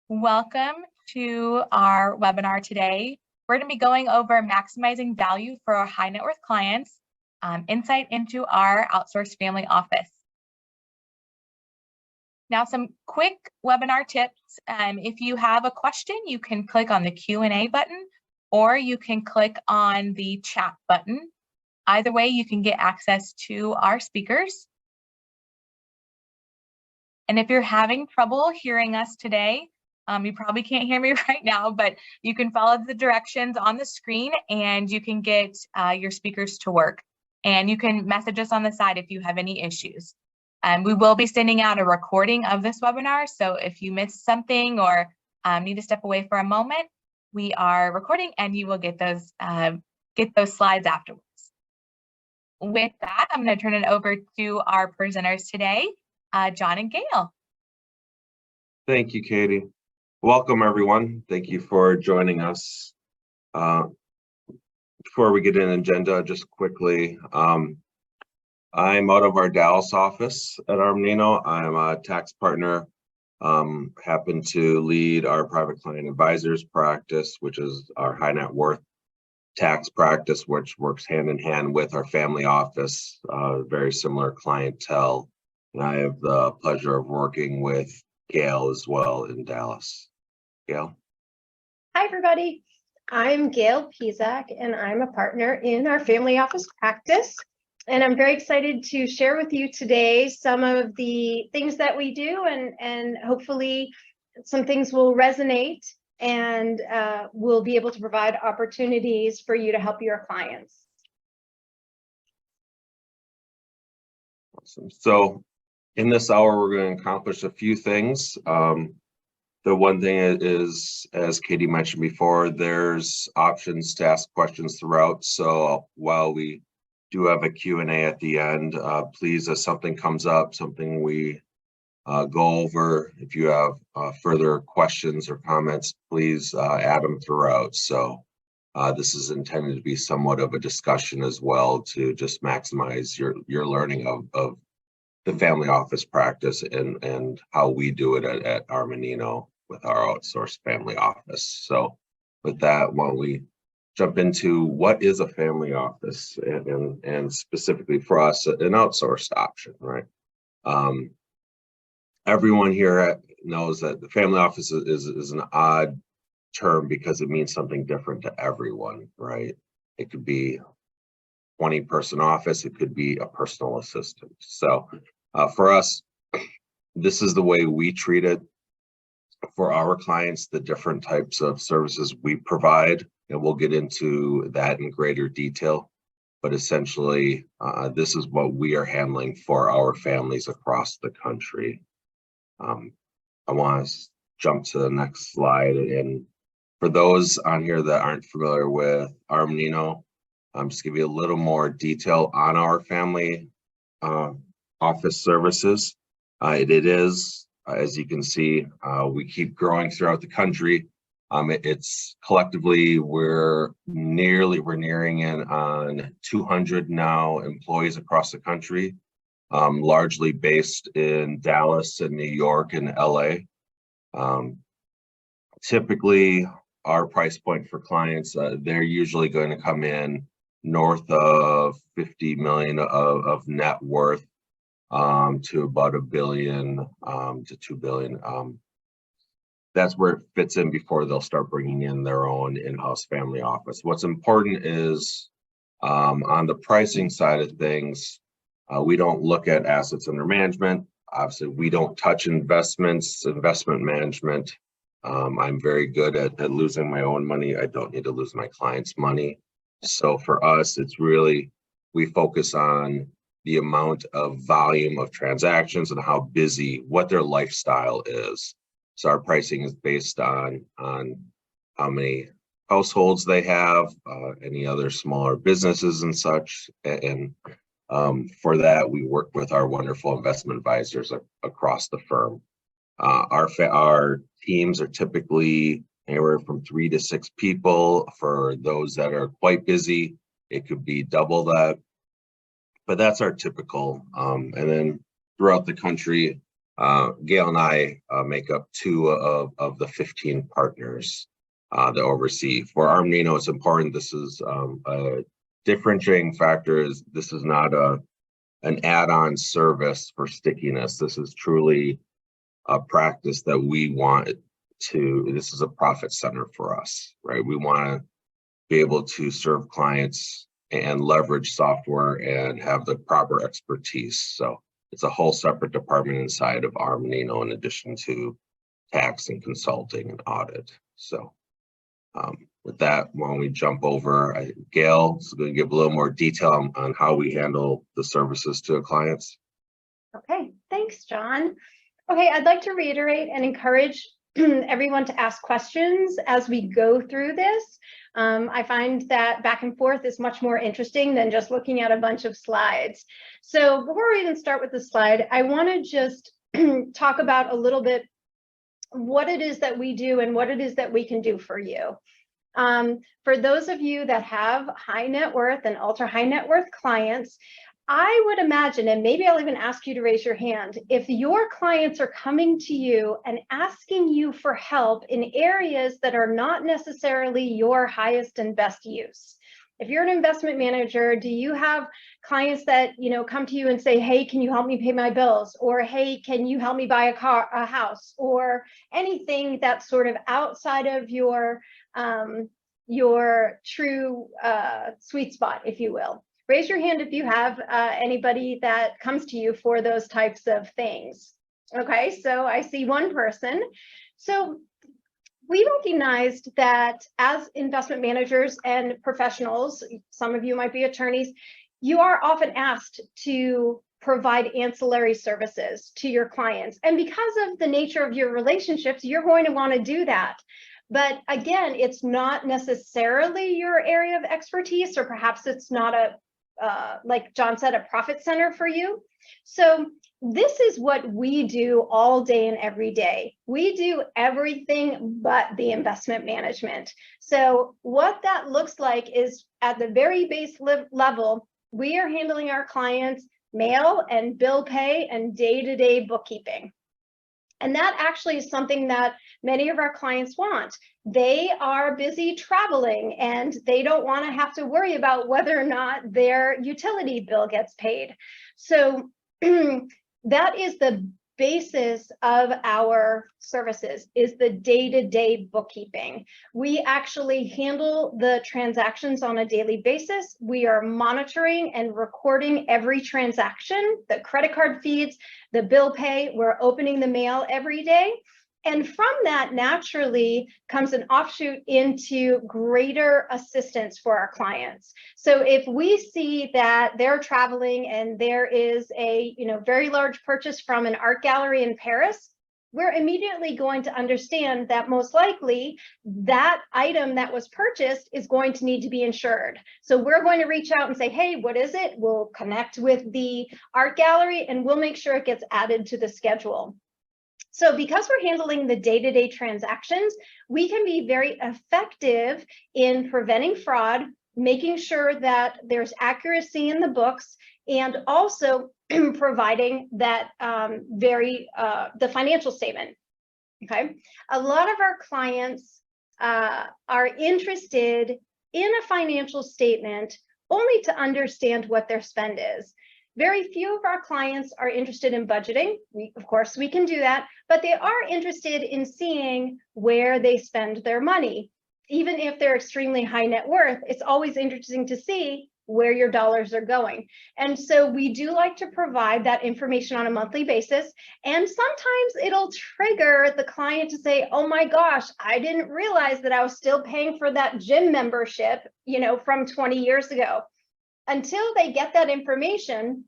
Welcome to our webinar today. We're going to be going over maximizing value for our high net worth clients, insight into our outsourced family office. Now, some quick webinar tips. If you have a question, you can click on the Q&A button, or you can click on the chat button. Either way, you can get access to our speakers. And if you're having trouble hearing us today, you probably can't hear me right now, but you can follow the directions on the screen and you can get your speakers to work. And you can message us on the side if you have any issues. We will be sending out a recording of this webinar. So if you missed something or need to step away for a moment, we are recording and you will get those slides afterwards. With that, I'm going to turn it over to our presenters today, John and Gail. Thank you, Katie. Welcome, everyone. Thank you for joining us. Before we get in agenda, just quickly, I'm out of our Dallas office at Armanino. I'm a tax partner, happen to lead our private client advisors practice, which is our high net worth tax practice, which works hand in hand with our family office, very similar clientele. And I have the pleasure of working with Gail as well in Dallas. Gail? Hi, everybody. I'm Gail Pizak, and I'm a partner in our family office practice. And I'm very excited to share with you today some of the things that we do, and hopefully some things will resonate and we'll be able to provide opportunities for you to help your clients. Awesome. So in this hour, we're going to accomplish a few things. The one thing is, as Katie mentioned before, there's options to ask questions throughout. So while we do have a Q&A at the end, please, as something comes up, something we go over, if you have further questions or comments, please add them throughout. So this is intended to be somewhat of a discussion as well to just maximize your learning of the family office practice and how we do it at Armanino with our outsourced family office. So with that, why don't we jump into what is a family office and specifically for us, an outsourced option, right? Everyone here knows that the family office is an odd term because it means something different to everyone, right? It could be 20-person office, it could be a personal assistant. So for us, this is the way we treat it. For our clients, the different types of services we provide, and we'll get into that in greater detail. But essentially, this is what we are handling for our families across the country. I want to jump to the next slide. And for those on here that aren't familiar with Armanino, just give you a little more detail on our family office services. It is, as you can see, we keep growing throughout the country. It's collectively, we're nearing in on 200 now employees across the country, largely based in Dallas and New York and LA. Typically, our price point for clients, they're usually going to come in north of 50 million of net worth to about $1 billion to $2 billion. That's where it fits in before they'll start bringing in their own in-house family office. What's important is on the pricing side of things, we don't look at assets under management. Obviously, we don't touch investment management. I'm very good at losing my own money. I don't need to lose my clients' money. So for us, it's really, we focus on the amount of volume of transactions and how busy, what their lifestyle is. So our pricing is based on how many households they have, any other smaller businesses and such. And for that, we work with our wonderful investment advisors across the firm. Our teams are typically anywhere from 3 to 6 people. For those that are quite busy, it could be double that. But that's our typical. And then throughout the country, Gail and I make up 2 of the 15 partners that oversee. For Armanino, it's important. This is a differentiating factor. Is this is not an add-on service for stickiness. This is truly a practice that we want to. This is a profit center for us, right? We want to be able to serve clients and leverage software and have the proper expertise. So it's a whole separate department inside of Armanino in addition to tax and consulting and audit. So with that, why don't we jump over? Gail is going to give a little more detail on how we handle the services to clients. Okay, thanks, John. Okay, I'd like to reiterate and encourage everyone to ask questions as we go through this. I find that back and forth is much more interesting than just looking at a bunch of slides. So before we even start with the slide, I want to just talk about a little bit what it is that we do and what it is that we can do for you. For those of you that have high net worth and ultra high net worth clients, I would imagine, and maybe I'll even ask you to raise your hand, if your clients are coming to you and asking you for help in areas that are not necessarily your highest and best use. If you're an investment manager, do you have clients that, you know, come to you and say, hey, can you help me pay my bills? Or, hey, can you help me buy a house? Or anything that's sort of outside of your true sweet spot, if you will. Raise your hand if you have anybody that comes to you for those types of things. Okay, so I see one person. So we recognized that as investment managers and professionals, some of you might be attorneys, you are often asked to provide ancillary services to your clients. And because of the nature of your relationships, you're going to want to do that. But again, it's not necessarily your area of expertise, or perhaps it's not a like John said, a profit center for you. So this is what we do all day and every day. We do everything but the investment management. So what that looks like is at the very base level, we are handling our clients' mail and bill pay and day-to-day bookkeeping. And that actually is something that many of our clients want. They are busy traveling and they don't want to have to worry about whether or not their utility bill gets paid. So that is the basis of our services, is the day-to-day bookkeeping. We actually handle the transactions on a daily basis. We are monitoring and recording every transaction, the credit card feeds, the bill pay. We're opening the mail every day. And from that naturally comes an offshoot into greater assistance for our clients. So if we see that they're traveling and there is a very large purchase from an art gallery in Paris, we're immediately going to understand that most likely that item that was purchased is going to need to be insured. So we're going to reach out and say, hey, what is it? We'll connect with the art gallery and we'll make sure it gets added to the schedule. So because we're handling the day-to-day transactions, we can be very effective in preventing fraud, making sure that there's accuracy in the books, and also providing that the financial statement. Okay, a lot of our clients are interested in a financial statement only to understand what their spend is. Very few of our clients are interested in budgeting. Of course, we can do that, but they are interested in seeing where they spend their money. Even if they're extremely high net worth, it's always interesting to see where your dollars are going. And so we do like to provide that information on a monthly basis. And sometimes it'll trigger the client to say, oh my gosh, I didn't realize that I was still paying for that gym membership, from 20 years ago. Until they get that information,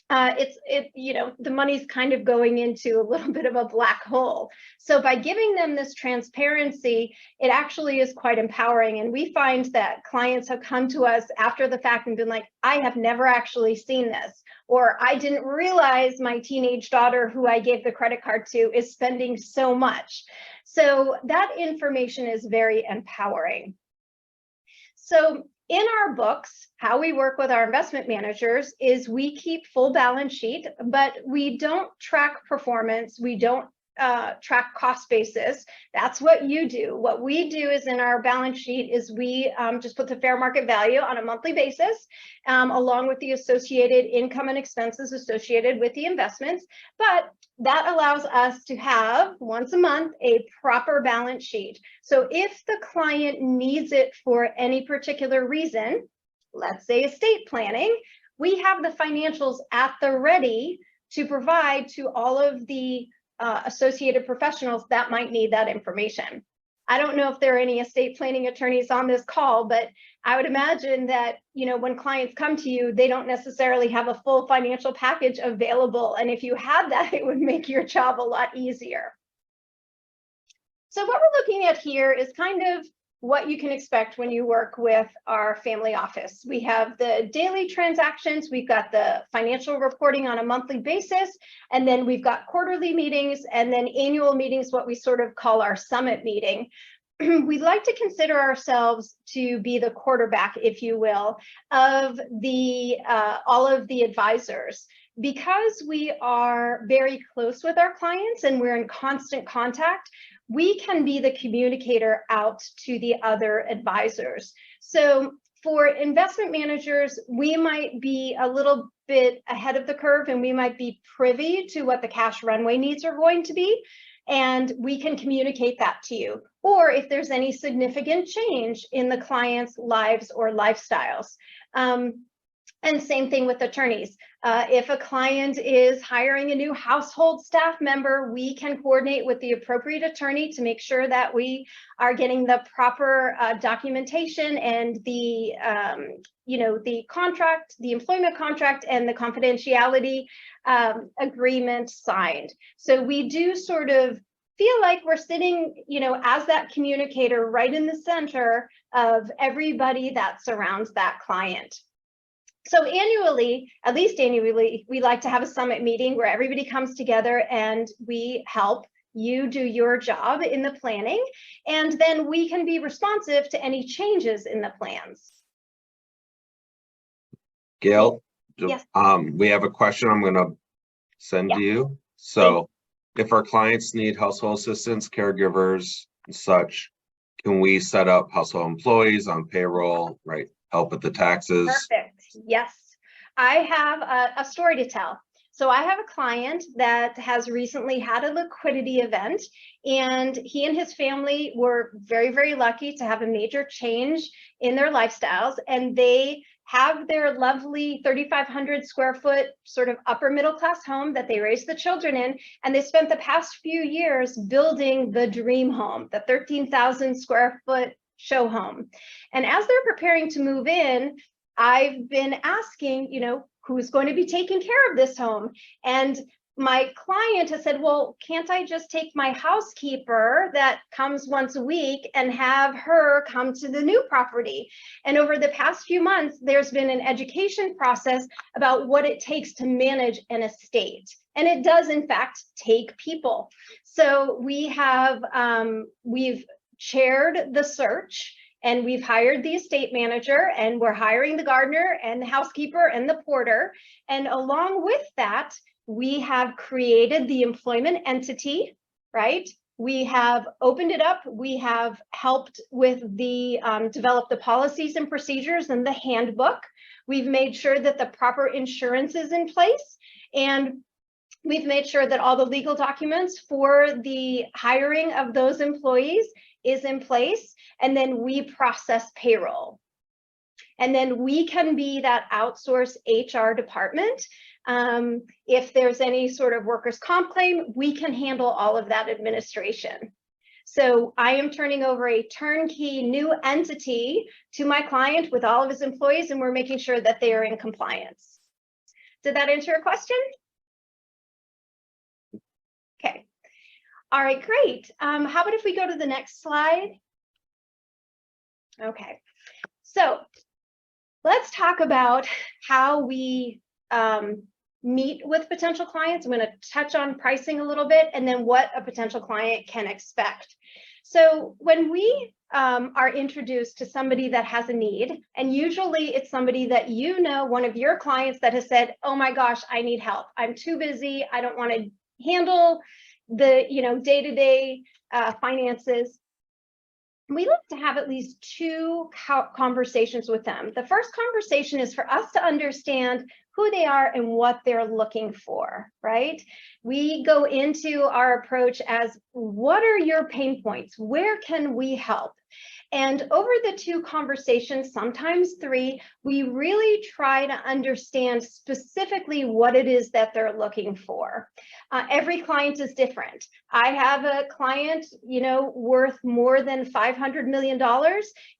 the money's kind of going into a little bit of a black hole. So by giving them this transparency, it actually is quite empowering. And we find that clients have come to us after the fact and been like, I have never actually seen this, or I didn't realize my teenage daughter, who I gave the credit card to, is spending so much. So that information is very empowering. So in our books, how we work with our investment managers is we keep full balance sheet, but we don't track performance. We don't track cost basis. That's what you do. What we do is in our balance sheet is we just put the fair market value on a monthly basis, along with the associated income and expenses associated with the investments. But that allows us to have once a month a proper balance sheet. So if the client needs it for any particular reason, let's say estate planning, we have the financials at the ready to provide to all of the associated professionals that might need that information. I don't know if there are any estate planning attorneys on this call, but I would imagine that, you know, when clients come to you, they don't necessarily have a full financial package available. And if you had that, it would make your job a lot easier. So what we're looking at here is kind of what you can expect when you work with our family office. We have the daily transactions, we've got the financial reporting on a monthly basis, and then we've got quarterly meetings, and then annual meetings, what we sort of call our summit meeting. We like to consider ourselves to be the quarterback, if you will, of the all of the advisors. Because we are very close with our clients and we're in constant contact, we can be the communicator out to the other advisors. So for investment managers, we might be a little bit ahead of the curve and we might be privy to what the cash runway needs are going to be. And we can communicate that to you. Or if there's any significant change in the client's lives or lifestyles. And same thing with attorneys. If a client is hiring a new household staff member, we can coordinate with the appropriate attorney to make sure that we are getting the proper documentation and the, you know, the contract, the employment contract and the confidentiality agreement signed. So we do sort of feel like we're sitting, you know, as that communicator right in the center of everybody that surrounds that client. So annually, at least annually, we like to have a summit meeting where everybody comes together and we help you do your job in the planning, and then we can be responsive to any changes in the plans. Gail, Yes. We have a question I'm going to send to you. So if our clients need household assistants, caregivers, and such, can we set up household employees on payroll, right? Help with the taxes? Perfect. Yes. I have a story to tell. So I have a client that has recently had a liquidity event, and he and his family were very, very lucky to have a major change in their lifestyles, and they have their lovely 3,500 square foot sort of upper middle class home that they raised the children in, and they spent the past few years building the dream home, the 13,000 square foot show home. And as they're preparing to move in, I've been asking, you know, who's going to be taking care of this home? And my client has said, well, can't I just take my housekeeper that comes once a week and have her come to the new property? And over the past few months, there's been an education process about what it takes to manage an estate. And it does, in fact, take people. So we have, we've chaired the search, and we've hired the estate manager, and we're hiring the gardener and the housekeeper and the porter. And along with that, we have created the employment entity, right? We have opened it up. We have helped with the develop the policies and procedures and the handbook. We've made sure that the proper insurance is in place, and we've made sure that all the legal documents for the hiring of those employees is in place, and then we process payroll. And then we can be that outsourced HR department. If there's any sort of workers' comp claim, we can handle all of that administration. So I am turning over a turnkey new entity to my client with all of his employees, and we're making sure that they are in compliance. Did that answer your question? Okay. All right, great. How about if we go to the next slide? Okay, so let's talk about how we meet with potential clients. I'm going to touch on pricing a little bit, and then what a potential client can expect. So when we are introduced to somebody that has a need, and usually it's somebody that you know, one of your clients that has said, oh my gosh, I need help. I'm too busy. I don't want to handle the day-to-day finances. We like to have at least two conversations with them. The first conversation is for us to understand who they are and what they're looking for, right? We go into our approach as, what are your pain points? Where can we help? And over the two conversations, sometimes three, we really try to understand specifically what it is that they're looking for. Every client is different. I have a client, worth more than $500 million,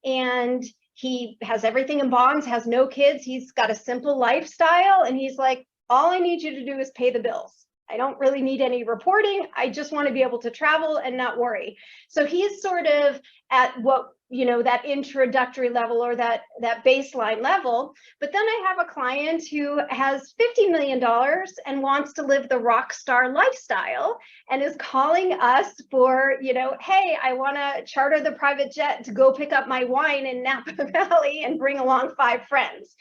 and he has everything in bonds, has no kids. He's got a simple lifestyle. And he's like, all I need you to do is pay the bills. I don't really need any reporting. I just want to be able to travel and not worry. So he's sort of at what, that introductory level or that baseline level. But then I have a client who has $50 million and wants to live the rock star lifestyle and is calling us for, hey, I want to charter the private jet to go pick up my wine in Napa Valley and bring along 5 friends.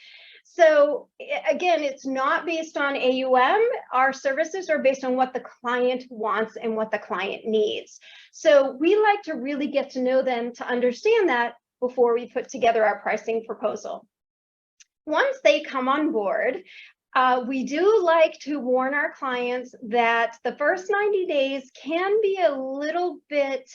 So again, it's not based on AUM. Our services are based on what the client wants and what the client needs. So we like to really get to know them to understand that before we put together our pricing proposal. Once they come on board, we do like to warn our clients that the first 90 days can be a little bit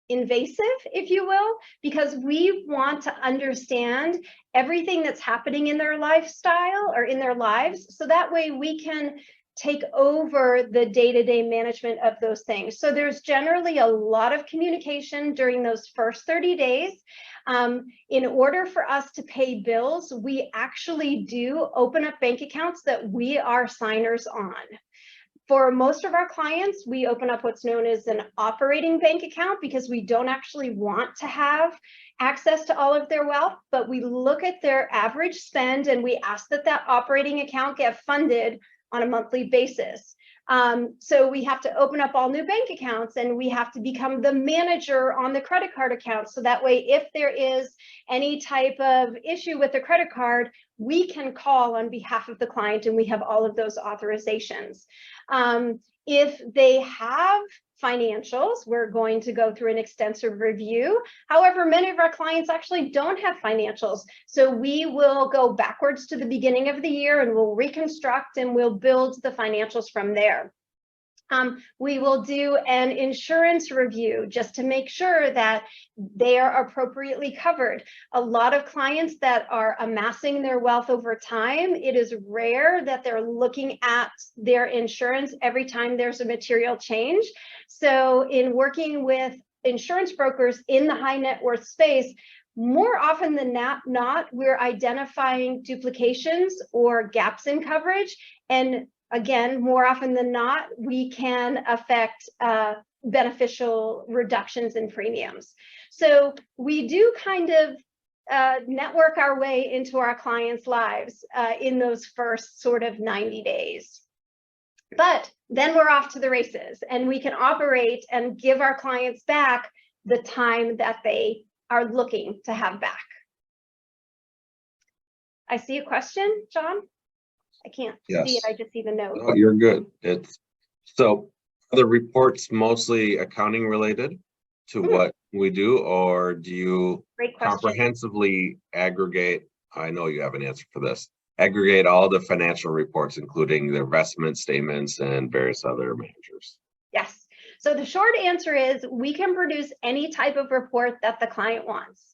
invasive, if you will, because we want to understand everything that's happening in their lifestyle or in their lives. So that way we can take over the day-to-day management of those things. So there's generally a lot of communication during those first 30 days. In order for us to pay bills, we actually do open up bank accounts that we are signers on. For most of our clients, we open up what's known as an operating bank account because we don't actually want to have access to all of their wealth, but we look at their average spend and we ask that that operating account get funded on a monthly basis. So we have to open up all new bank accounts and we have to become the manager on the credit card account. So that way, if there is any type of issue with the credit card, we can call on behalf of the client and we have all of those authorizations. If they have financials, we're going to go through an extensive review. However, many of our clients actually don't have financials. So we will go backwards to the beginning of the year and we'll reconstruct and we'll build the financials from there. We will do an insurance review just to make sure that they are appropriately covered. A lot of clients that are amassing their wealth over time, it is rare that they're looking at their insurance every time there's a material change. So in working with insurance brokers in the high net worth space, more often than not, we're identifying duplications or gaps in coverage. And again, more often than not, we can affect beneficial reductions in premiums. So we do kind of network our way into our clients' lives in those first sort of 90 days. But then we're off to the races and we can operate and give our clients back the time that they are looking to have back. I see a question, John. I can't see it, I just see the note. No, you're good. So the reports mostly accounting related to what we do, or do you comprehensively aggregate? I know you have an answer for this. Aggregate all the financial reports, including the investment statements and various other managers. Yes. So the short answer is we can produce any type of report that the client wants.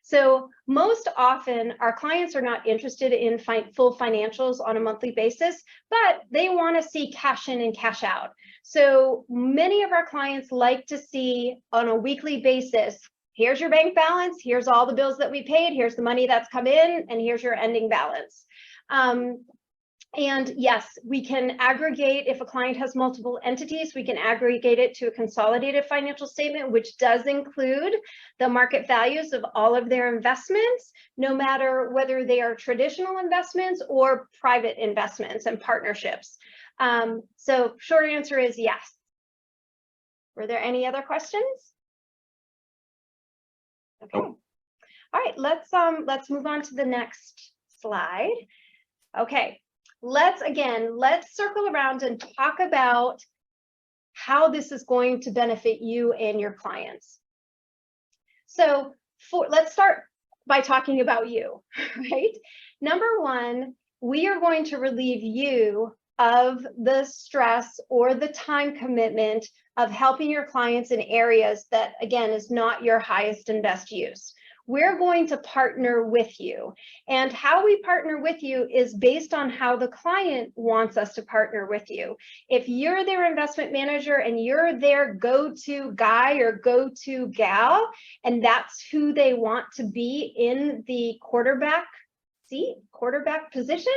So most often our clients are not interested in full financials on a monthly basis, but they want to see cash in and cash out. So many of our clients like to see on a weekly basis, here's your bank balance, here's all the bills that we paid, here's the money that's come in, and here's your ending balance. And yes, we can aggregate, if a client has multiple entities, we can aggregate it to a consolidated financial statement, which does include the market values of all of their investments, no matter whether they are traditional investments or private investments and partnerships. So short answer is yes. Were there any other questions? Okay. Nope. All right, let's move on to the next slide. Okay, let's circle around and talk about how this is going to benefit you and your clients. So let's start by talking about you, right? Number one, we are going to relieve you of the stress or the time commitment of helping your clients in areas that, again, is not your highest and best use. We're going to partner with you. And how we partner with you is based on how the client wants us to partner with you. If you're their investment manager and you're their go-to guy or go-to gal, and that's who they want to be in the quarterback position,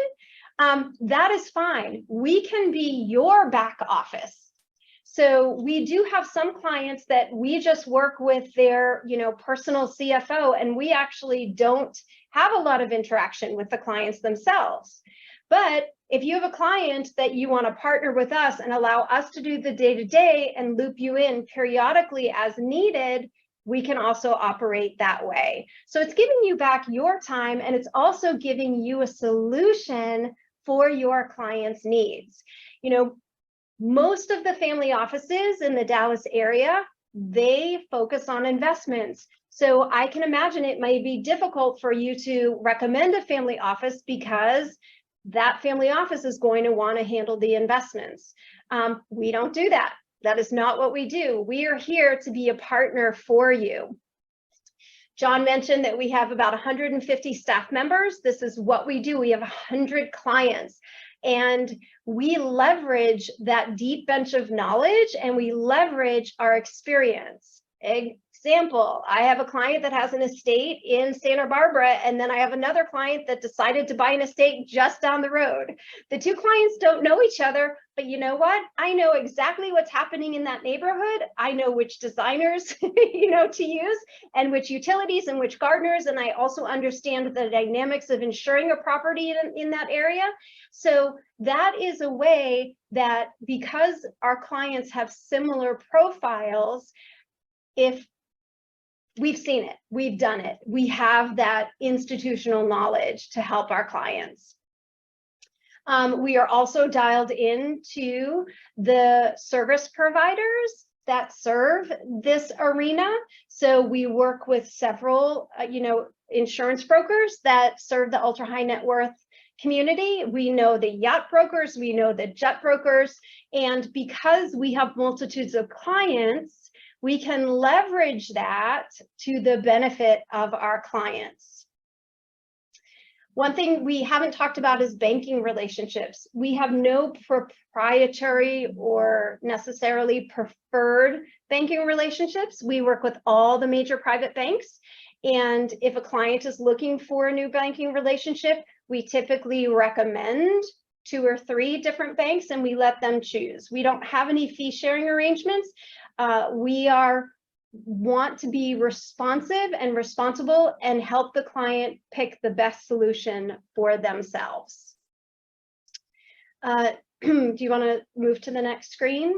that is fine. We can be your back office. So we do have some clients that we just work with their, personal CFO, and we actually don't have a lot of interaction with the clients themselves. But if you have a client that you want to partner with us and allow us to do the day-to-day and loop you in periodically as needed, we can also operate that way. So it's giving you back your time, and it's also giving you a solution for your clients' needs. Most of the family offices in the Dallas area, they focus on investments. So I can imagine it may be difficult for you to recommend a family office because that family office is going to want to handle the investments. We don't do that. That is not what we do. We are here to be a partner for you. John mentioned that we have about 150 staff members. This is what we do. We have 100 clients. And we leverage that deep bench of knowledge, and we leverage our experience. Example, I have a client that has an estate in Santa Barbara, and then I have another client that decided to buy an estate just down the road. The two clients don't know each other, but you know what? I know exactly what's happening in that neighborhood. I know which designers, to use, and which utilities and which gardeners, and I also understand the dynamics of insuring a property in that area. So that is a way that, because our clients have similar profiles, if we've seen it, we've done it, we have that institutional knowledge to help our clients. We are also dialed into the service providers that serve this arena. So we work with several, insurance brokers that serve the ultra high net worth community. We know the yacht brokers, we know the jet brokers, and because we have multitudes of clients, we can leverage that to the benefit of our clients. One thing we haven't talked about is banking relationships. We have no proprietary or necessarily preferred banking relationships. We work with all the major private banks. And if a client is looking for a new banking relationship, we typically recommend 2 or 3 different banks, and we let them choose. We don't have any fee sharing arrangements. We want to be responsive and responsible and help the client pick the best solution for themselves. Do you want to move to the next screen?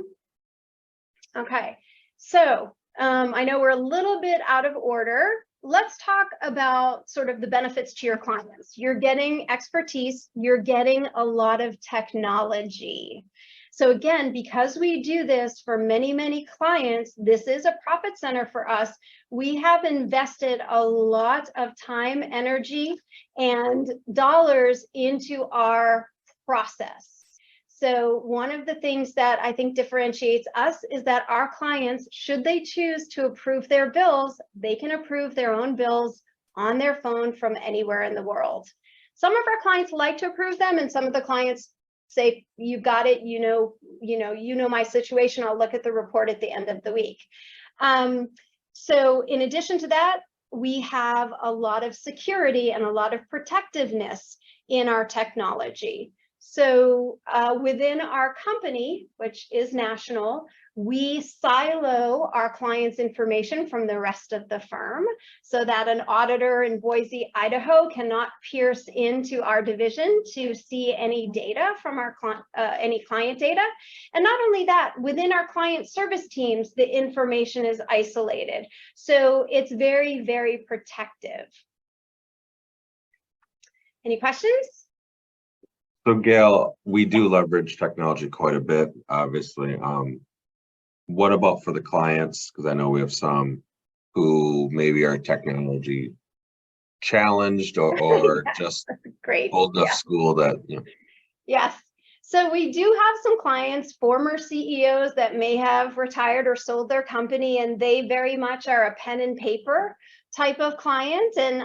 Okay, so I know we're a little bit out of order. Let's talk about sort of the benefits to your clients. You're getting expertise, you're getting a lot of technology. So again, because we do this for many, many clients, this is a profit center for us. We have invested a lot of time, energy, and dollars into our process. So one of the things that I think differentiates us is that our clients, should they choose to approve their bills, they can approve their own bills on their phone from anywhere in the world. Some of our clients like to approve them, and some of the clients say, you got it, you know my situation, I'll look at the report at the end of the week. So in addition to that, we have a lot of security and a lot of protectiveness in our technology. So within our company, which is national, We silo our clients' information from the rest of the firm so that an auditor in Boise, Idaho cannot pierce into our division to see any data from our any client data. And not only that, within our client service teams, the information is isolated. So it's very, very protective. Any questions? So Gail, we do leverage technology quite a bit, obviously. What about for the clients? Because I know we have some who maybe are technology challenged or just Great. old enough school that, you know. Yes. So we do have some clients, former CEOs that may have retired or sold their company, and they very much are a pen and paper type of client. And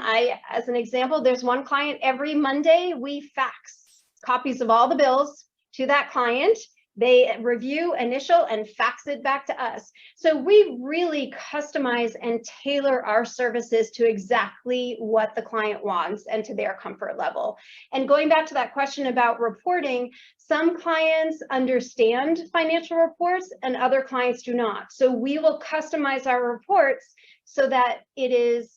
as an example, there's one client every Monday, we fax copies of all the bills to that client. They review, initial, and fax it back to us. So we really customize and tailor our services to exactly what the client wants and to their comfort level. And going back to that question about reporting, some clients understand financial reports and other clients do not. So we will customize our reports so that it is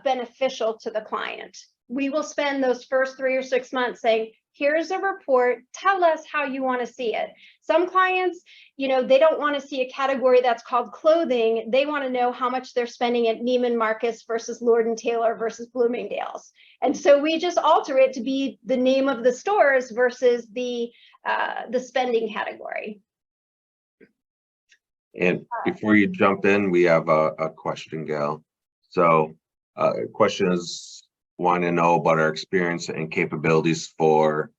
beneficial to the client. We will spend those first 3 or 6 months saying, here's a report, tell us how you want to see it. Some clients, you know, they don't want to see a category that's called clothing. They want to know how much they're spending at Neiman Marcus versus Lord & Taylor versus Bloomingdale's. And so we just alter it to be the name of the stores versus the spending category. And before you jump in, we have a question, Gail. So question is, want to know about our experience and capabilities for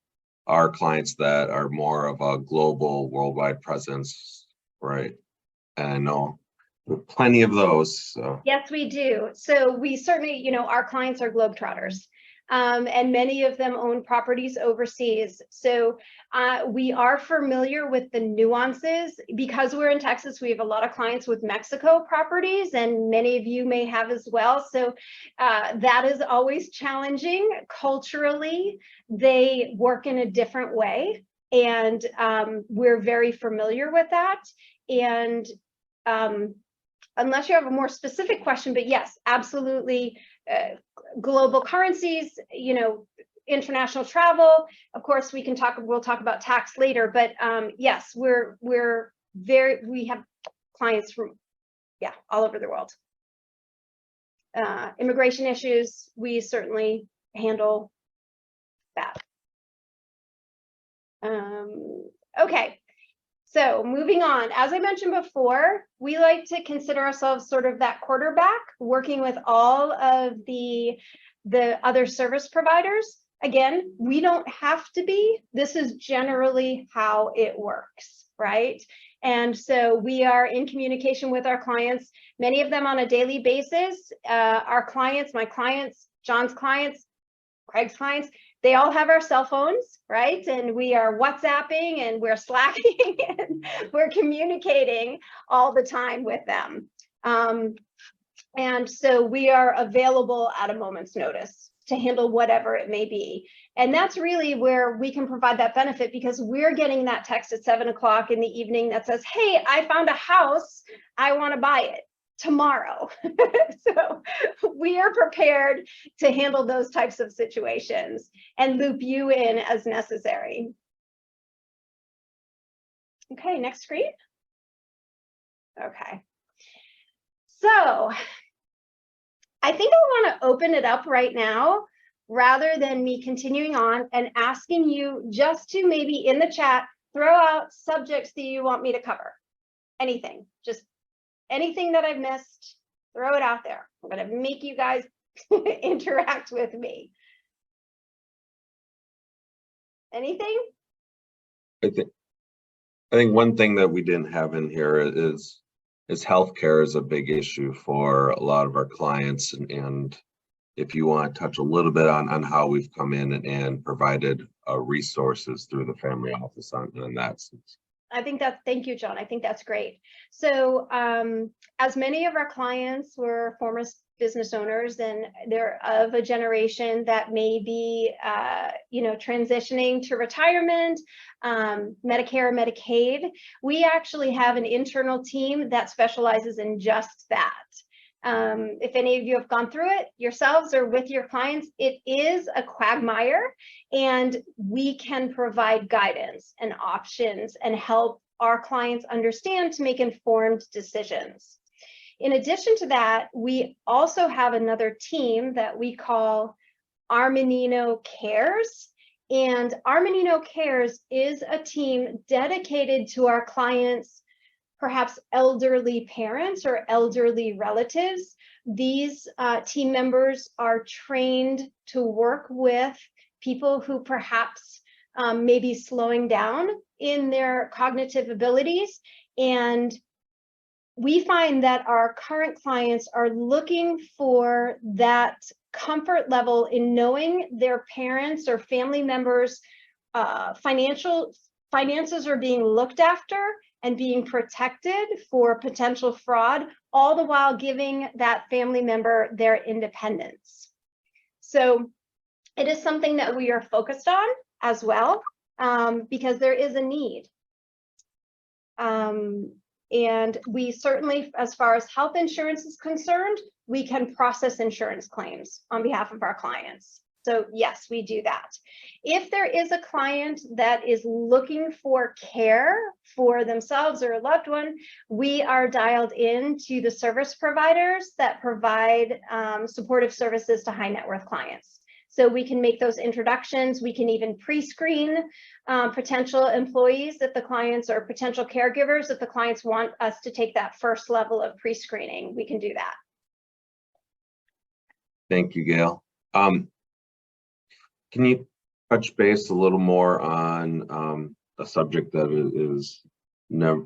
our clients that are more of a global, worldwide presence, right? And I know plenty of those. So. Yes, we do. So we certainly, you know, our clients are globetrotters. And many of them own properties overseas. So we are familiar with the nuances. Because we're in Texas, we have a lot of clients with Mexico properties, and many of you may have as well. So that is always challenging. Culturally, they work in a different way, and we're very familiar with that. And unless you have a more specific question, but yes, absolutely. Global currencies, you know, international travel. Of course, we'll talk about tax later, but yes, we have clients from, yeah, all over the world. Immigration issues, we certainly handle that. Okay. So moving on, as I mentioned before, we like to consider ourselves sort of that quarterback, working with all of the other service providers. Again, we don't have to be. This is generally how it works, right? And so we are in communication with our clients, many of them on a daily basis. Our clients, my clients, John's clients, Craig's clients, they all have our cell phones, right? And we are WhatsApping and we're Slacking and we're communicating all the time with them. And so we are available at a moment's notice to handle whatever it may be. And that's really where we can provide that benefit, because we're getting that text at 7 o'clock in the evening that says, hey, I found a house, I want to buy it tomorrow. So we are prepared to handle those types of situations and loop you in as necessary. Okay, next screen. Okay. So I think I want to open it up right now, rather than me continuing on and asking you just to maybe in the chat, throw out subjects that you want me to cover. Anything, just anything that I've missed, throw it out there. I'm going to make you guys interact with me. Anything? I think one thing that we didn't have in here is healthcare is a big issue for a lot of our clients, and if you want to touch a little bit on how we've come in and provided resources through the family office on that sense. Thank you, John. I think that's great. So as many of our clients were former business owners, and they're of a generation that may be, transitioning to retirement, Medicare, Medicaid, we actually have an internal team that specializes in just that. If any of you have gone through it yourselves or with your clients, it is a quagmire, and we can provide guidance and options and help our clients understand to make informed decisions. In addition to that, we also have another team that we call Armanino Cares. And Armanino Cares is a team dedicated to our clients' perhaps elderly parents or elderly relatives. These team members are trained to work with people who perhaps may be slowing down in their cognitive abilities. And we find that our current clients are looking for that comfort level in knowing their parents or family members' finances are being looked after and being protected for potential fraud, all the while giving that family member their independence. So it is something that we are focused on as well, because there is a need. And we certainly, as far as health insurance is concerned, we can process insurance claims on behalf of our clients. So yes, we do that. If there is a client that is looking for care for themselves or a loved one, we are dialed in to the service providers that provide supportive services to high net worth clients. So we can make those introductions. We can even pre-screen potential employees if the clients or potential caregivers, if the clients want us to take that first level of pre-screening, we can do that. Thank you, Gail. Can you touch base a little more on a subject that is never,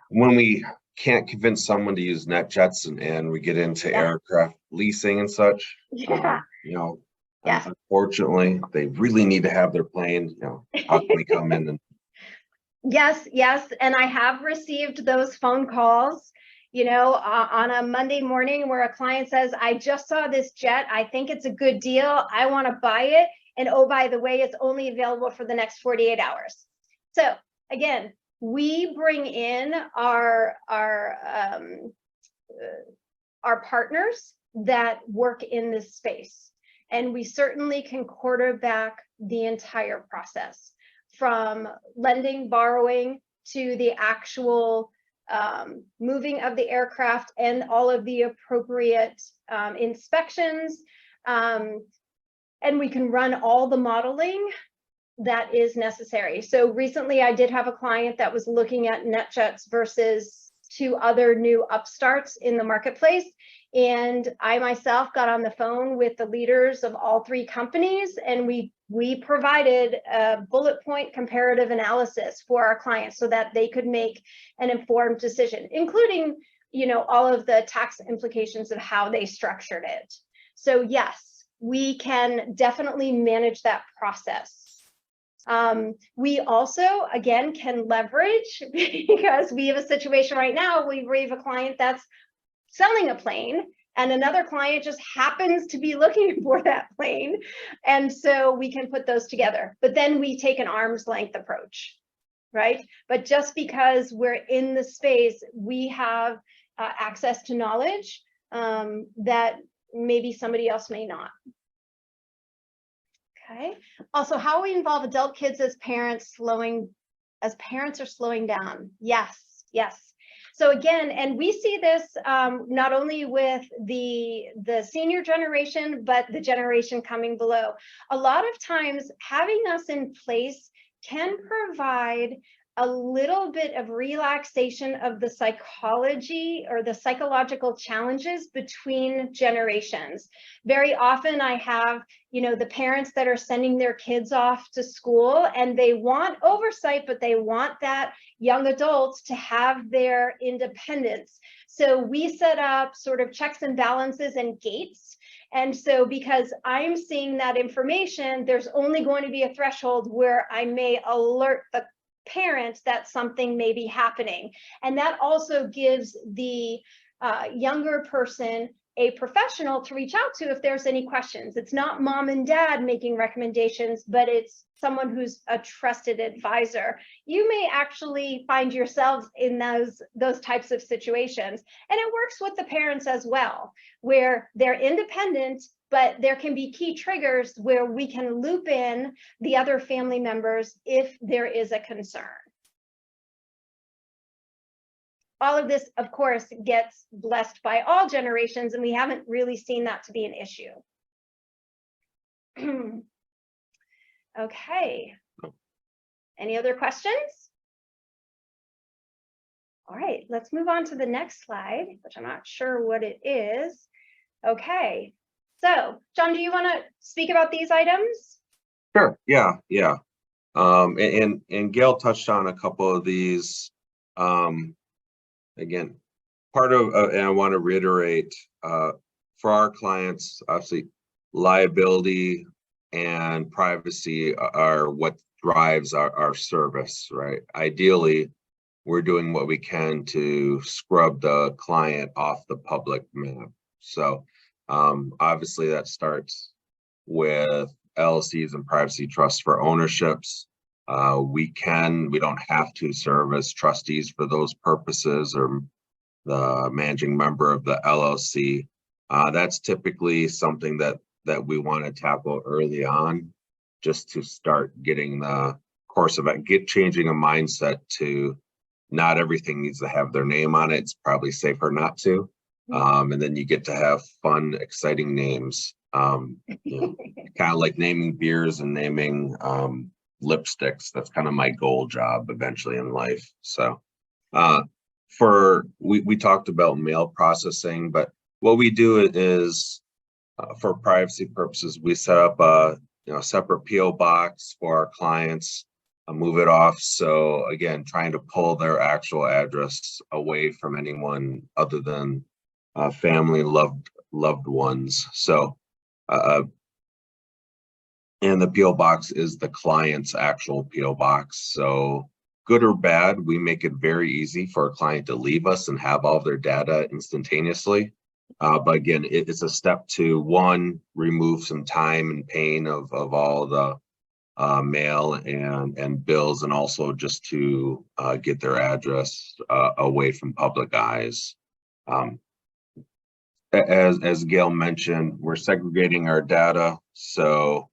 when we can't convince someone to use NetJets and we get into aircraft leasing and such, unfortunately, they really need to have their plane, how can we come in and Yes, and I have received those phone calls, on a Monday morning where a client says, I just saw this jet, I think it's a good deal, I want to buy it, and oh, by the way, it's only available for the next 48 hours. So again, we bring in our partners that work in this space, and we certainly can quarterback the entire process, from lending, borrowing, to the actual moving of the aircraft and all of the appropriate inspections. And we can run all the modeling that is necessary. So recently I did have a client that was looking at NetJets versus 2 other new upstarts in the marketplace. And I myself got on the phone with the leaders of all 3 companies, and we provided a bullet point comparative analysis for our clients so that they could make an informed decision, including, all of the tax implications of how they structured it. So yes, we can definitely manage that process. We also, again, can leverage, because we have a situation right now, we have a client that's selling a plane, and another client just happens to be looking for that plane. And so we can put those together, but then we take an arm's length approach, right? But just because we're in the space, we have access to knowledge that maybe somebody else may not. Okay. Also, how we involve adult kids as parents are slowing down. Yes. So again, and we see this not only with the senior generation, but the generation coming below. A lot of times having us in place can provide a little bit of relaxation of the psychology or the psychological challenges between generations. Very often I have, the parents that are sending their kids off to school, and they want oversight, but they want that young adult to have their independence. So we set up sort of checks and balances and gates. And so because I'm seeing that information, there's only going to be a threshold where I may alert parent that something may be happening. And that also gives the younger person a professional to reach out to if there's any questions. It's not mom and dad making recommendations, but it's someone who's a trusted advisor. You may actually find yourselves in those types of situations. And it works with the parents as well, where they're independent, but there can be key triggers where we can loop in the other family members if there is a concern. All of this, of course, gets blessed by all generations, and we haven't really seen that to be an issue. Okay. Any other questions? All right, let's move on to the next slide, which I'm not sure what it is. Okay, so John, do you want to speak about these items? Sure. Yeah. And Gail touched on a couple of these. Again, part of, and I want to reiterate, for our clients, obviously, liability and privacy are what drives our service, right? Ideally, we're doing what we can to scrub the client off the public map. So obviously that starts with LLCs and privacy trusts for ownerships. We don't have to serve as trustees for those purposes or the managing member of the LLC. That's typically something that we want to tackle early on, just to start getting the course of it, changing a mindset to not everything needs to have their name on it. It's probably safer not to. And then you get to have fun, exciting names, kind of like naming beers and naming lipsticks. That's kind of my goal job eventually in life. So we talked about mail processing, but what we do is for privacy purposes, we set up a separate PO box for our clients, move it off. So again, trying to pull their actual address away from anyone other than family, loved ones. So and the PO box is the client's actual PO box. So good or bad, we make it very easy for a client to leave us and have all of their data instantaneously. But again, it's a step to, one, remove some time and pain of all the mail and bills, and also just to get their address away from public eyes. As Gail mentioned, we're segregating our data. So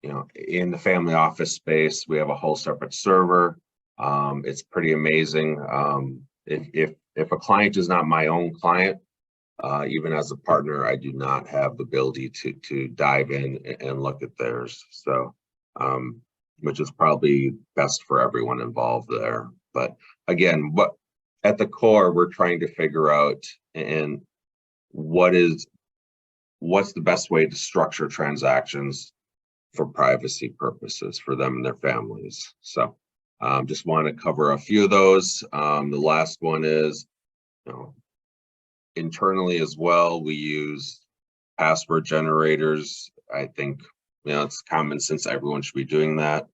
in the family office space, we have a whole separate server. It's pretty amazing. If a client is not my own client, even as a partner, I do not have the ability to dive in and look at theirs. So, which is probably best for everyone involved there. But again, at the core, we're trying to figure out and what's the best way to structure transactions for privacy purposes for them and their families. So just want to cover a few of those. The last one is, internally as well, we use password generators. I think, it's common sense, everyone should be doing that.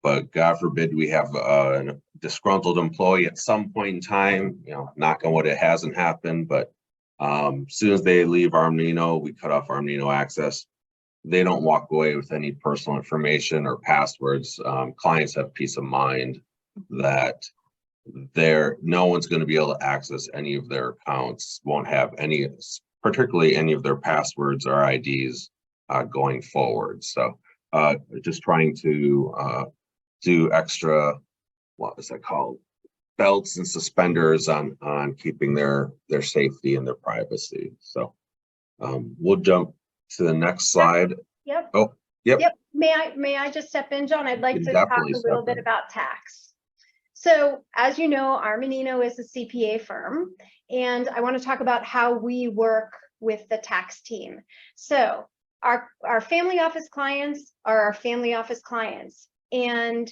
But God forbid we have a disgruntled employee at some point in time, knock on wood, it hasn't happened, but as soon as they leave Armanino, we cut off Armanino access. They don't walk away with any personal information or passwords. Clients have peace of mind that no one's going to be able to access any of their accounts, won't have particularly any of their passwords or IDs going forward. So just trying to do extra, what is that called? Belts and suspenders on keeping their safety and their privacy. So we'll jump to the next slide. Yep. Oh, yep. May I just step in, John? I'd like to talk a little bit about tax. So as you know, Armanino is a CPA firm, and I want to talk about how we work with the tax team. So our family office clients are our family office clients, and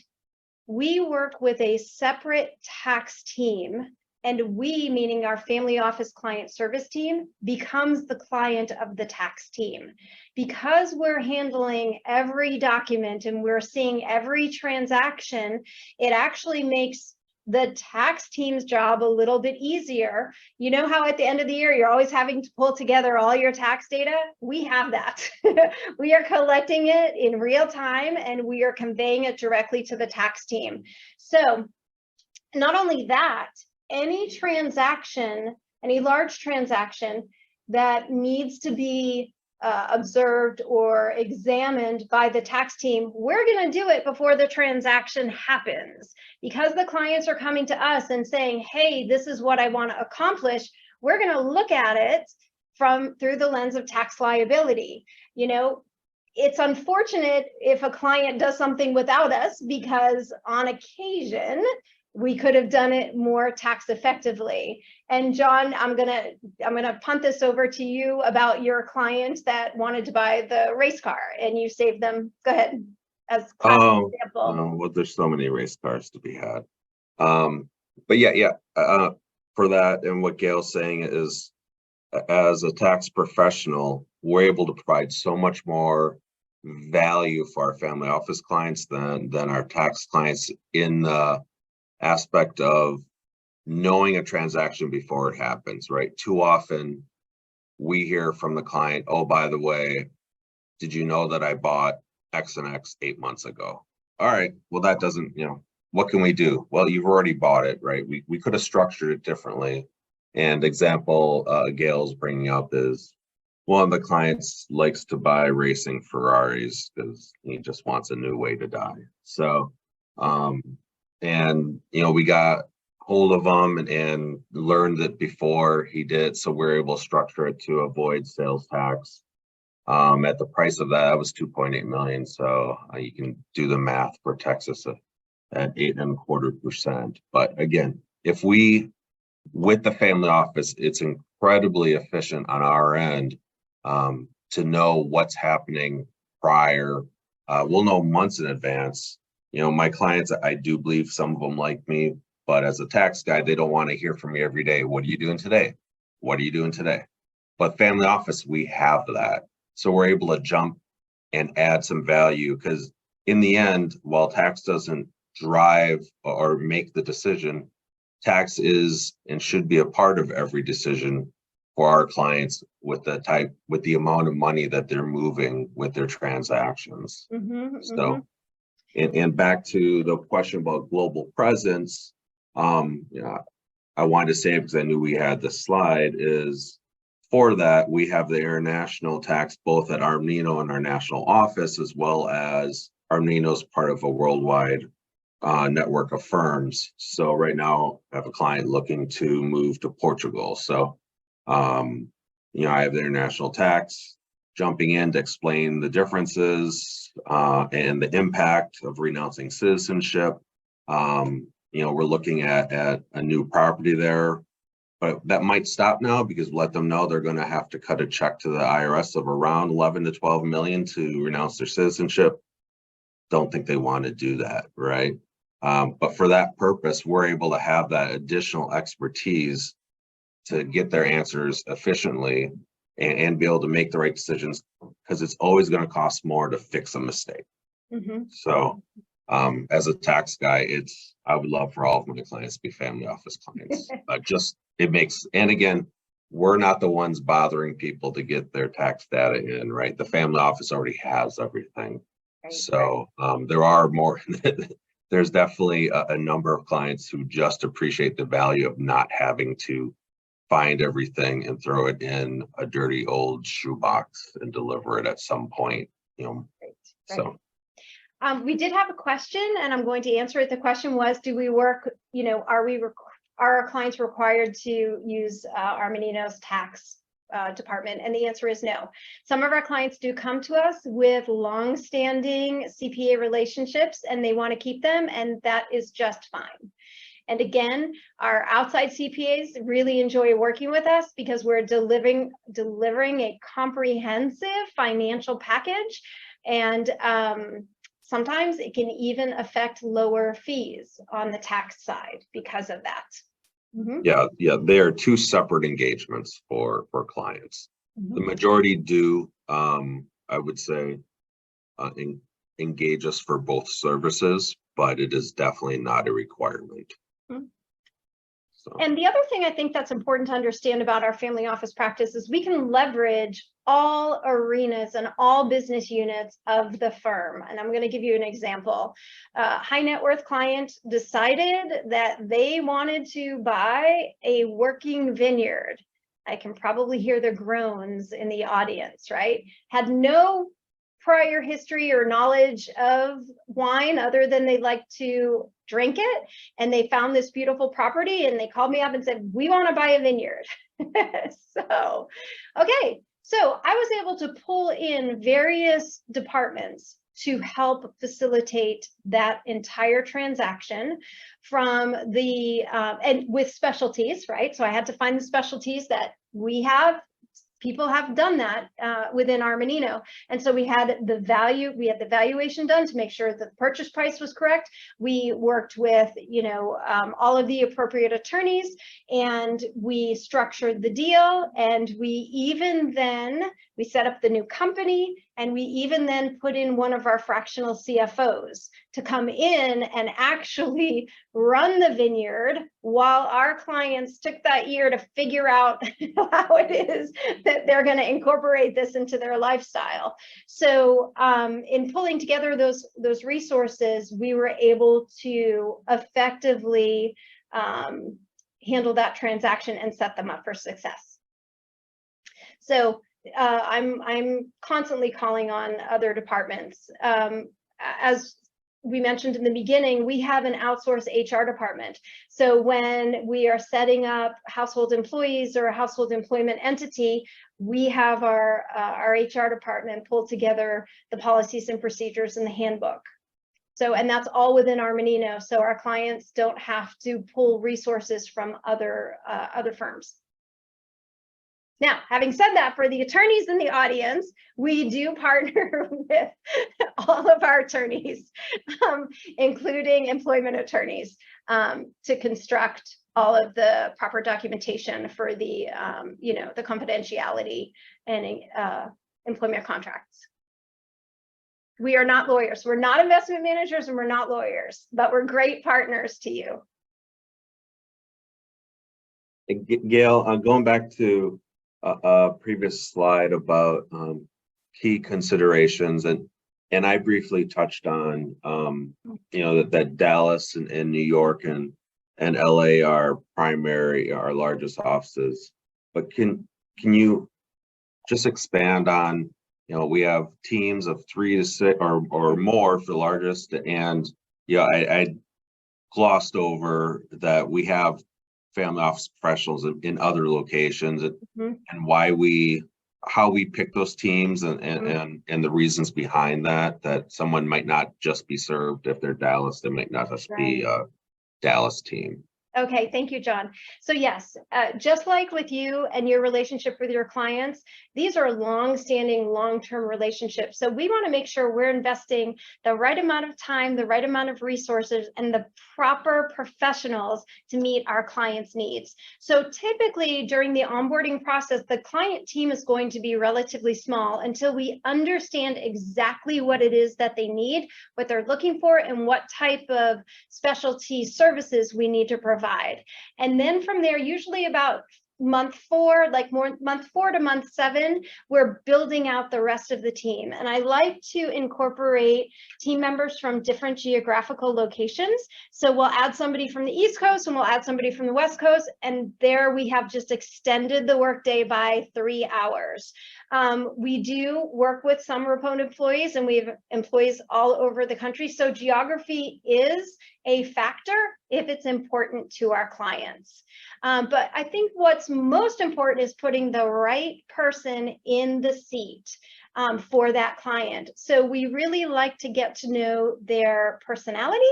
we work with a separate tax team and we, meaning our family office client service team, becomes the client of the tax team. Because we're handling every document and we're seeing every transaction, it actually makes the tax team's job a little bit easier. You know how at the end of the year, you're always having to pull together all your tax data? We have that. We are collecting it in real time and we are conveying it directly to the tax team. So not only that, any transaction, any large transaction that needs to be observed or examined by the tax team, we're going to do it before the transaction happens. Because the clients are coming to us and saying, hey, this is what I want to accomplish, we're going to look at it through the lens of tax liability. You know, it's unfortunate if a client does something without us, because on occasion we could have done it more tax effectively. And John, I'm gonna punt this over to you about your client that wanted to buy the race car and you saved them. Go ahead, as classic example. Well, there's so many race cars to be had. But yeah, for that, and what Gail's saying is, as a tax professional, we're able to provide so much more value for our family office clients than our tax clients, in the aspect of knowing a transaction before it happens, right? Too often we hear from the client, oh, by the way, did you know that I bought X and X 8 months ago? All right, well, that doesn't, what can we do? Well, you've already bought it, right? We could have structured it differently. And example Gail's bringing up is, one of the clients likes to buy racing Ferraris because he just wants a new way to die. So, and we got hold of him and learned that before he did, so we're able to structure it to avoid sales tax. At the price of that was 2.8 million. So you can do the math for Texas at 8.25%. But again, if we, with the family office, it's incredibly efficient on our end to know what's happening prior. We'll know months in advance. My clients, I do believe some of them like me, but as a tax guy, they don't want to hear from me every day. What are you doing today? What are you doing today? But family office, we have that. So we're able to jump and add some value, because in the end, while tax doesn't drive or make the decision, tax is and should be a part of every decision for our clients with the amount of money that they're moving with their transactions. So. And back to the question about global presence, I wanted to say, because I knew we had the slide, is for that, we have the international tax both at Armanino and our national office, as well as Armanino's part of a worldwide network of firms. So right now I have a client looking to move to Portugal. So, I have the international tax, jumping in to explain the differences and the impact of renouncing citizenship. We're looking at a new property there, but that might stop now, because we let them know they're going to have to cut a check to the IRS of around 11 to 12 million to renounce their citizenship. Don't think they want to do that, right? But for that purpose, we're able to have that additional expertise to get their answers efficiently and be able to make the right decisions, because it's always going to cost more to fix a mistake. So as a tax guy, I would love for all of my clients to be family office clients. It makes, and again, we're not the ones bothering people to get their tax data in, right? The family office already has everything. So there are more, there's definitely a number of clients who just appreciate the value of not having to find everything and throw it in a dirty old shoebox and deliver it at some point, So we did have a question, and I'm going to answer it. The question was, do we work, are our clients required to use Armanino's tax department? And the answer is no. Some of our clients do come to us with long-standing CPA relationships and they want to keep them, and that is just fine. And again, our outside CPAs really enjoy working with us because we're delivering a comprehensive financial package, and sometimes it can even affect lower fees on the tax side because of that. Yeah, they are two separate engagements for clients. The majority do, I would say, engage us for both services, but it is definitely not a requirement. So. And the other thing I think that's important to understand about our family office practice is we can leverage all arenas and all business units of the firm. And I'm going to give you an example. High net worth client decided that they wanted to buy a working vineyard. I can probably hear the groans in the audience, right? Had no prior history or knowledge of wine other than they like to drink it, and they found this beautiful property and they called me up and said, we want to buy a vineyard. So I was able to pull in various departments to help facilitate that entire transaction from the and with specialties, right? So I had to find the specialties that we have. People have done that within Armanino. And so we had the valuation done to make sure that the purchase price was correct. We worked with, all of the appropriate attorneys, and we structured the deal. And we set up the new company, and we even then put in one of our fractional CFOs to come in and actually run the vineyard while our clients took that year to figure out how it is that they're going to incorporate this into their lifestyle. So in pulling together those resources, we were able to effectively handle that transaction and set them up for success. So I'm constantly calling on other departments. As we mentioned in the beginning, we have an outsourced HR department. So when we are setting up household employees or a household employment entity, we have our HR department pull together the policies and procedures in the handbook. So, and that's all within Armanino. So our clients don't have to pull resources from other firms. Now, having said that, for the attorneys in the audience, we do partner with all of our attorneys, including employment attorneys, to construct all of the proper documentation for the, the confidentiality and employment contracts. We are not lawyers. We're not investment managers, and we're not lawyers, but we're great partners to you. Gail, going back to a previous slide about key considerations, and I briefly touched on that Dallas and New York and LA are our largest offices, but can you just expand on, we have teams of 3 to 6 or more for the largest, and I glossed over that we have family office professionals in other locations, and how we pick those teams, and the reasons behind that someone might not just be served if they're Dallas, they might not just be a Dallas team. Okay, thank you, John. So yes, just like with you and your relationship with your clients, these are long-standing, long-term relationships. So we want to make sure we're investing the right amount of time, the right amount of resources, and the proper professionals to meet our clients' needs. So typically during the onboarding process, the client team is going to be relatively small until we understand exactly what it is that they need, what they're looking for, and what type of specialty services we need to provide. And then from there, usually about month 4, month 4 to month 7, we're building out the rest of the team. And I like to incorporate team members from different geographical locations. So we'll add somebody from the East Coast and we'll add somebody from the West Coast. And there we have just extended the workday by 3 hours. We do work with some remote employees, and we have employees all over the country. So geography is a factor if it's important to our clients. But I think what's most important is putting the right person in the seat for that client. So we really like to get to know their personality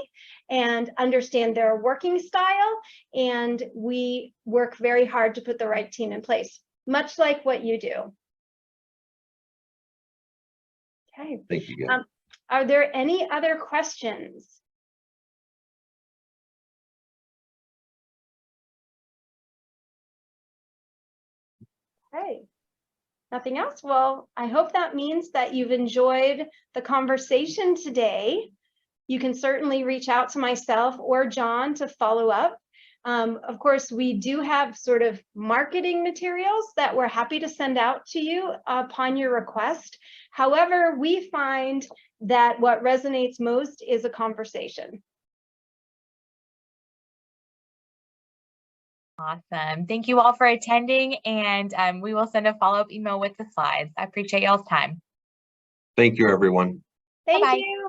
and understand their working style. And we work very hard to put the right team in place, much like what you do. Okay. Thank you, Gail. Are there any other questions? Okay. Nothing else? Well, I hope that means that you've enjoyed the conversation today. You can certainly reach out to myself or John to follow up. Of course, we do have sort of marketing materials that we're happy to send out to you upon your request. However, we find that what resonates most is a conversation. Awesome. Thank you all for attending, and we will send a follow-up email with the slides. I appreciate y'all's time. Thank you, everyone. Thank Bye-bye. you.